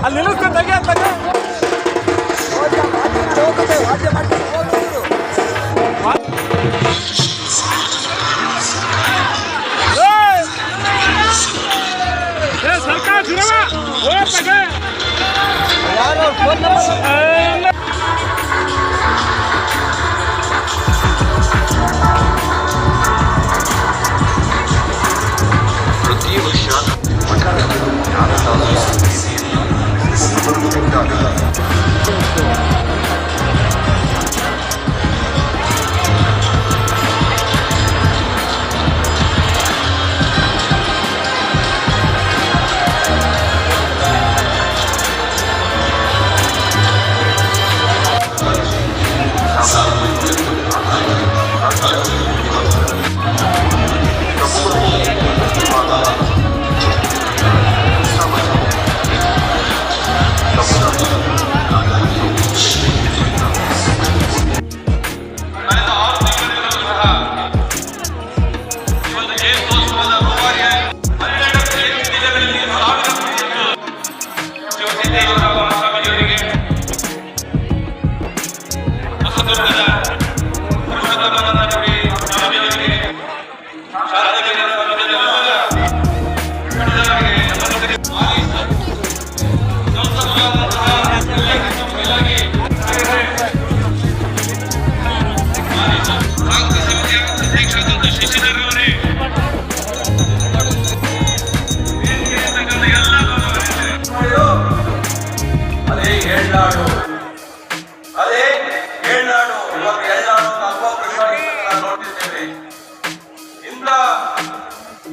ಅಲ್ಲಿ ನಿಲ್ಲಿಸ್ತಾನೆ ಸರ್ಕಾರ ಪ್ರತಿ ವರ್ಷ ಜ್ಞಾನ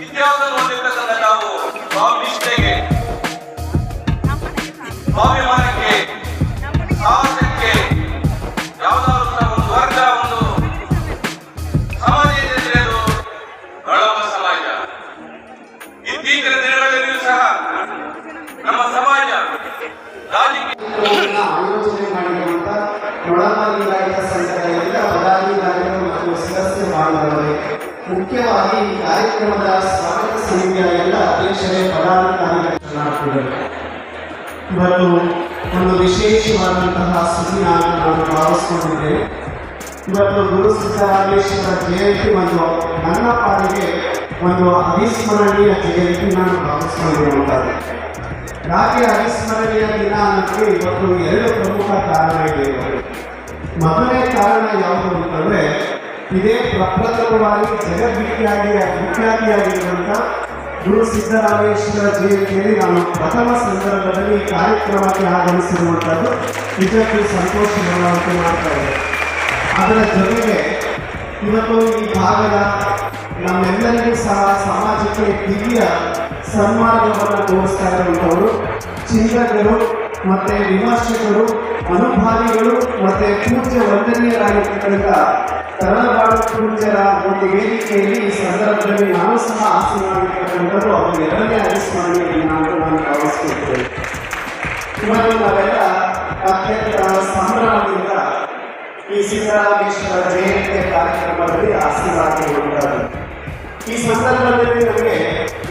ಇತಿಹಾಸದಲ್ಲಿ ಹೊಂದಿರ್ತಕ್ಕಂಥ ನಾವು ಸ್ವಾಮಿನಿಷ್ಠೆಗೆ, ಸ್ವಾಭಿಮಾನಕ್ಕೆ, ಸಾಹಸಕ್ಕೆ ಯಾವುದಾದ್ರು ಸಹ ಒಂದು ವರ್ಗ, ಒಂದು ಸಮಾಜ ಇದೆ. ಅದು ಬಡವ ಸಮಾಜ. ಇತ್ತೀಚಿನ ದಿನಗಳಲ್ಲಿಯೂ ಸಹ ನಮ್ಮ ಸಮಾಜ ರಾಜಕೀಯ ಆಯೋಜನೆ ಮಾಡಿರುವಂತ ನೊಳಮಾಲಿಗಾರಿಕ ಸಂಘದ ಎಲ್ಲ ಪದಾಧಿಕಾರಿಗಳು ಮತ್ತು ಸದಸ್ಯ ಮಾಡಿದವರೇ, ಮುಖ್ಯವಾಗಿ ಈ ಕಾರ್ಯಕ್ರಮದ ಸ್ವಾಗತ ಸಮಿತಿಯ ಎಲ್ಲ ಅಧ್ಯಕ್ಷರೇ, ಪದಾಧಿಕಾರಿಗಳು, ಇವತ್ತು ಒಂದು ವಿಶೇಷವಾದಂತಹ ಸುದಿನ ನಾನು ಭಾವಿಸಿಕೊಂಡಿದ್ದೇನೆ. ಇವತ್ತು ಗುರು ಸಿದ್ದರಾಮೇಶ್ವರ ಜಯಂತಿ ಒಂದು ನನ್ನ ಪಾಲಿಗೆ ಒಂದು ಅವಿಸ್ಮರಣೀಯ ಜಯಂತಿ ನಾನು ಭಾವಿಸಿಕೊಂಡಿರುವಂಥದ್ದು. ಯಾಕೆ ಅವಿಸ್ಮರಣೀಯ ದಿನ ಅನ್ನೋಕ್ಕೆ ಇವತ್ತು ಎರಡು ಪ್ರಮುಖ ಕಾರಣ ಇದೆ. ಮೊದಲನೇ ಕಾರಣ ಯಾವುದು ಅಂತಂದರೆ, ಇದೇ ಪ್ರಪ್ರಥಮವಾಗಿ ವಿಖ್ಯಾತಿಯಾಗಿರುವಂಥ ಗುರು ಸಿದ್ದರಾಮೇಶ್ವರ ಜಯಂತಿಯಲ್ಲಿ ನಾನು ಪ್ರಥಮ ಸಂದರ್ಭದಲ್ಲಿ ಈ ಕಾರ್ಯಕ್ರಮಕ್ಕೆ ಆಗಮಿಸಿರುವಂಥದ್ದು ನಿಜಕ್ಕೂ ಸಂತೋಷವನ್ನು ಮಾಡ್ತಾ ಇದೆ. ಅದರ ಜೊತೆಗೆ ಇವತ್ತು ಈ ಭಾಗದ ನಮ್ಮೆಲ್ಲರಿಗೂ ಸಹ ಸಮಾಜಕ್ಕೆ ದಿವ್ಯ ಸನ್ಮಾರ್ಗವನ್ನು ತೋರಿಸ್ತಾ ಇರುವಂಥವರು ಚಿಂತಕರು ಮತ್ತು ವಿಮರ್ಶಕರು, ಅನುಭಾವಿಗಳು ಮತ್ತು ಪೂಜ್ಯ ವಂದನೀಯರಾಗಿರ್ತಕ್ಕಂಥ ತರಳಬಾಳು ಪೂಜ್ಯರ ಒಂದು ವೇದಿಕೆಯಲ್ಲಿ ಈ ಸಂದರ್ಭದಲ್ಲಿ ನಾನು ಸಹ ಆಸೀನವಾಗಿರ್ತಕ್ಕಂಥದ್ದು ಅವರು ಎರಡನೇ ಅವಿಸ್ಮರಣೀಯ ದಿನ ಅಂತ ನಾನು ಭಾವಿಸ್ಕೊಳ್ತೇನೆ. ಇವತ್ತು ನಾವೆಲ್ಲ ಅತ್ಯಂತ ಸಂಭ್ರಮದಿಂದ ಈ ಸಿದ್ದರಾಮೇಶ್ವರ ಜಯಂತಿ ಕಾರ್ಯಕ್ರಮದಲ್ಲಿ ಆಸೀನರಾಗಿರುವಂಥದ್ದು. ಈ ಸಂದರ್ಭದಲ್ಲಿ ನಮಗೆ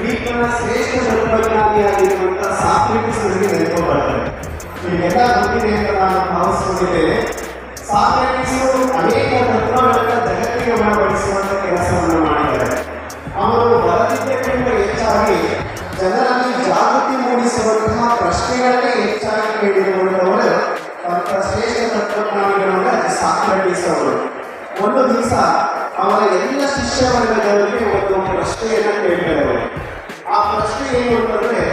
ಈಗಿನ ಶ್ರೇಷ್ಠ ತತ್ವಜ್ಞಾನಿಯಾಗಿರುವಂಥ ಸಾಕ್ರೆಟಿಸ್ ನನಗೆ ನೆನಪು ಬರ್ತದೆ. ಇದೆಲ್ಲ ಗೊತ್ತಿದೆ ಅಂತ ನಾನು ಭಾವಿಸ್ಕೊಂಡಿದ್ದೇನೆ. ಸಾಕ್ರೆಟಿಸು ಅನೇಕ ತತ್ವಗಳನ್ನು ಜಗತ್ತಿಗೆ ಮನವಡಿಸುವಂಥ ಕೆಲಸವನ್ನು ಮಾಡಿದ್ದಾರೆ. ಅವರು ಬರದಿದ್ದಕ್ಕಿಂತ ಹೆಚ್ಚಾಗಿ ಜನರಲ್ಲಿ ಜಾಗೃತಿ ಮೂಡಿಸುವಂತಹ ಪ್ರಶ್ನೆಗಳನ್ನೇ ಹೆಚ್ಚಾಗಿ ಕೇಳಿರುವಂಥವರು ಶ್ರೇಷ್ಠ ತತ್ವಜ್ಞಾನಿಗಳಂದರೆ ಸಾಕ್ರೆಟಿಸ್ ಅವರು. ಒಂದು ದಿವಸ ಅವರ ಎಲ್ಲ ಶಿಷ್ಯ ವರ್ಗದವರಿಗೆ ಒಂದು ಪ್ರಶ್ನೆಯನ್ನು ಕೇಳ್ತಾರೆ. ಆ ಪ್ರಶ್ನೆ ಏನು ಅಂತಂದ್ರೆ,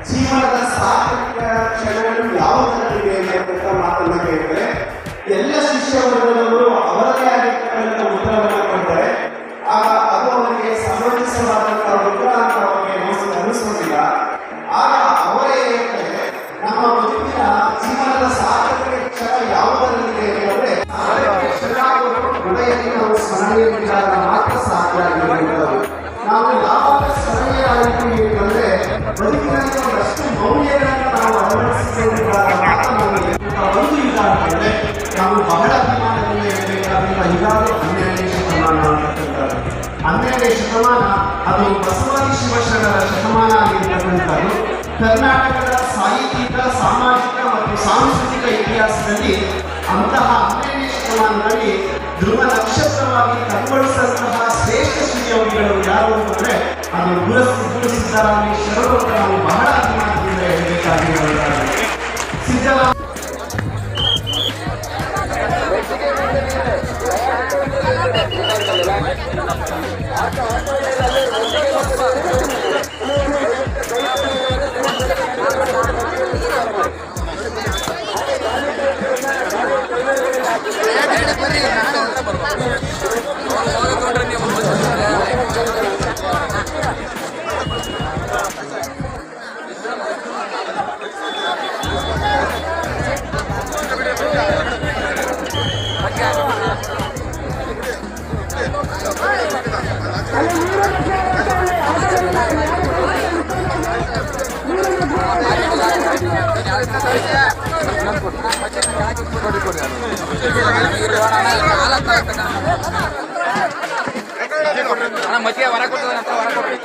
ಜೀವನದ ಸಾರ್ಥಕ ಕ್ಷಣಗಳು ಯಾವುದರಲ್ಲಿದೆ ಅನ್ನತಕ್ಕಂಥ ಮಾತನ್ನ ಕೇಳ್ತಾರೆ. ಎಲ್ಲ ಶಿಷ್ಯ ವರ್ಗದವರು ಅವರದೇ ಆಗಿರ್ತಕ್ಕಂಥ ಉತ್ತರವನ್ನು ಕೊಡ್ತಾರೆ. ಆಗ ಅದು ಅವರಿಗೆ ಸಮಂಜಸವಾದಂತಹ ಉತ್ತರ ಅಂತ ಅವರಿಗೆ ಅನಿಸೋದಿಲ್ಲ. ಆಗ ಅವರೇ ಹೇಳ್ತಾರೆ, ನಮ್ಮ ಬದುಕಿನ ಜೀವನದ ಸಾರ್ಥಕ ಕ್ಷಣ ಯಾವುದರಲ್ಲಿದೆ ಅಂತಂದ್ರೆ ಹೃದಯಕ್ಕೆ ನಾವು ಸ್ಮರಣೆಯಾದಾಗ ಮಾತ್ರ ಸಾಧ್ಯ ಆಗಿರುವಂಥದ್ದು. ನಾವು ಯಾವಾಗ ಸ್ಮರಣೆಯಾಗಿದ್ದೀವಿ ಅಂತಂದ್ರೆ ಬದುಕಿನಲ್ಲಿ ಒಂದಷ್ಟು ಮೌಲ್ಯಗಳನ್ನು ನಾವು ಅಳವಡಿಸಿಕೊಂಡಾಗ ಮಾತ್ರ ನಮಗೆ ಒಂದು ಇಲ್ಲ ಅಂತಂದ್ರೆ ನಾವು ಬಹಳ ಅಭಿಮಾನದಿಂದ ಇರಬೇಕಾದಂಥ ಇದಾದರೂ 12ನೇ ಶತಮಾನ ಅಂತಕ್ಕಂಥದ್ದು. 12ನೇ ಶತಮಾನ ಅದು ಬಸವಾದಿ ಶಿವಶರಣರ ಶತಮಾನ ಆಗಿರ್ತಕ್ಕಂಥದ್ದು. ಕರ್ನಾಟಕದ ಸಾಹಿತ್ಯಿಕ, ಸಾಮಾಜಿಕ ಮತ್ತು ಸಾಂಸ್ಕೃತಿಕ ಇತಿಹಾಸದಲ್ಲಿ ಅಂತಹ 12ನೇ ಶತಮಾನದಲ್ಲಿ ಧ್ರುವ ನಕ್ಷತ್ರವಾಗಿ ಕಂಗೊಳಿಸಿದಂತಹ ಶ್ರೇಷ್ಠ ಸುಯೋಗಿಗಳು ಯಾರು ಅಂತಂದ್ರೆ ಅದು ಗುರು ಸಿದ್ದರಾಮೇಶ್ವರರು ಅಂತ ನಾವು ಬಹಳ ಅಭಿಮಾನದಿಂದ ಹೇಳಬೇಕಾಗಿರುವಂತಹ ಸಿದ್ದರಾಮ ಮಧ್ಯ ಹೊರ ಕೊಡ್ತದೆ ಹೊರ ಕೊಡ್ರಿ.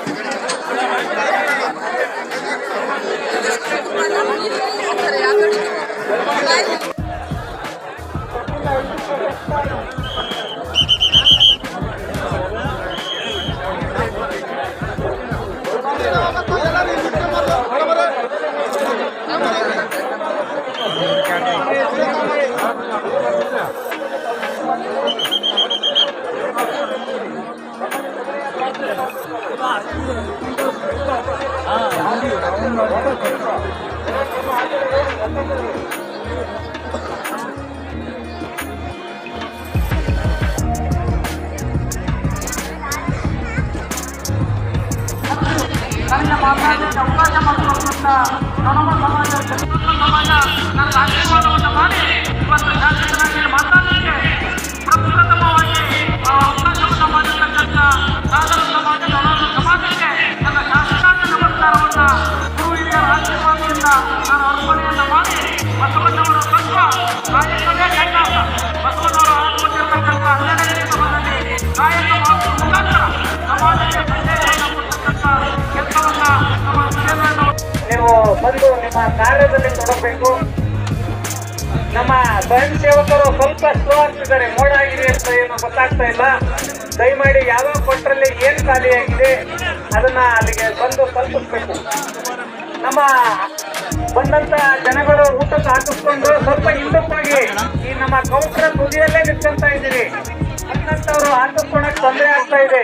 ನನ್ನ ಮಾತಾಡಲಿಕ್ಕೆ ಅವಕಾಶ ಮಾಡಿಕೊಟ್ಟಂತ ನಮ್ಮ ಸಮಾಜ ಸಮಾಜ ನನ್ನ ಆಶೀರ್ವಾದವನ್ನು ಮಾಡಿ ಇವತ್ತು ಶಾಸಕರಾಗಿ ಮಾತಾಡಲಿಕ್ಕೆ ಪ್ರಪ್ರಥಮವಾಗಿ ಅವಕಾಶವನ್ನು ಮಾಡಿರ್ತಕ್ಕಂಥ ಸಾಧನ ಸಮಾಜ ನೊಣದ ಸಮಾಜಕ್ಕೆ ನನ್ನ ಶಾಸಕಾಂಗ ನಮಸ್ಕಾರವನ್ನು ಗುರು ಹಿರಿಯರ ಆಶೀರ್ವಾದದಿಂದ ನಾನು ಅರ್ಪಣೆಯನ್ನು ಮಾಡಿ ಬಸವಣ್ಣವರ ತತ್ವ ಕಾಯಕವೇ ಕೈಲಾಸ ಬಸವಣ್ಣವರು ಹಾಕಿಕೊಂಡಿರ್ತಕ್ಕಂಥ 12ನೇ ಶತಮಾನದಲ್ಲಿ ಕಾಯಕ ಮಾಡುವ ಮುಖಾಂತರ ಸಮಾಜಕ್ಕೆ ಸಂದೇಶವನ್ನು ಕೊಡ್ತಕ್ಕಂಥ ಕೆಲಸವನ್ನ ನಮ್ಮ ಸೇವೆಯನ್ನು ನೀವು ಬಂದು ನಿಮ್ಮ ಕಾರ್ಯದಲ್ಲಿ ತೊಡಗಬೇಕು. ನಮ್ಮ ಸ್ವಯಂ ಸೇವಕರು ಸ್ವಲ್ಪ ಸ್ಲೋ ಆಗ್ತಿದ್ದಾರೆ, ಮೋಡ ಆಗಿದೆ ಅಂತ ಏನು ಗೊತ್ತಾಗ್ತಾ ಇಲ್ಲ. ದಯಮಾಡಿ ಯಾವ ಕೊಟ್ಟರಲ್ಲಿ ಏನು ಖಾಲಿಯಾಗಿದೆ ಅದನ್ನ ಅಲ್ಲಿಗೆ ಬಂದು ತಲುಪಿಸ್ಬೇಕು. ನಮ್ಮ ಬಂದಂತ ಜನಗಳು ಊಟಕ್ಕೆ ಹಾಕಿಸ್ಕೊಂಡು ಸ್ವಲ್ಪ ಹಿಂದಕ್ಕೆ ಹೋಗಿ ಈ ನಮ್ಮ ಕೌಂಟರ್ ತುದಿಯಲ್ಲೇ ನಿಂತ್ಕೊಂತ ಇದ್ದೀರಿ. ಹಂಗಂತವ್ರು ಹಾಕಿಸ್ಕೊಳಕ್ ತೊಂದರೆ ಆಗ್ತಾ ಇದೆ.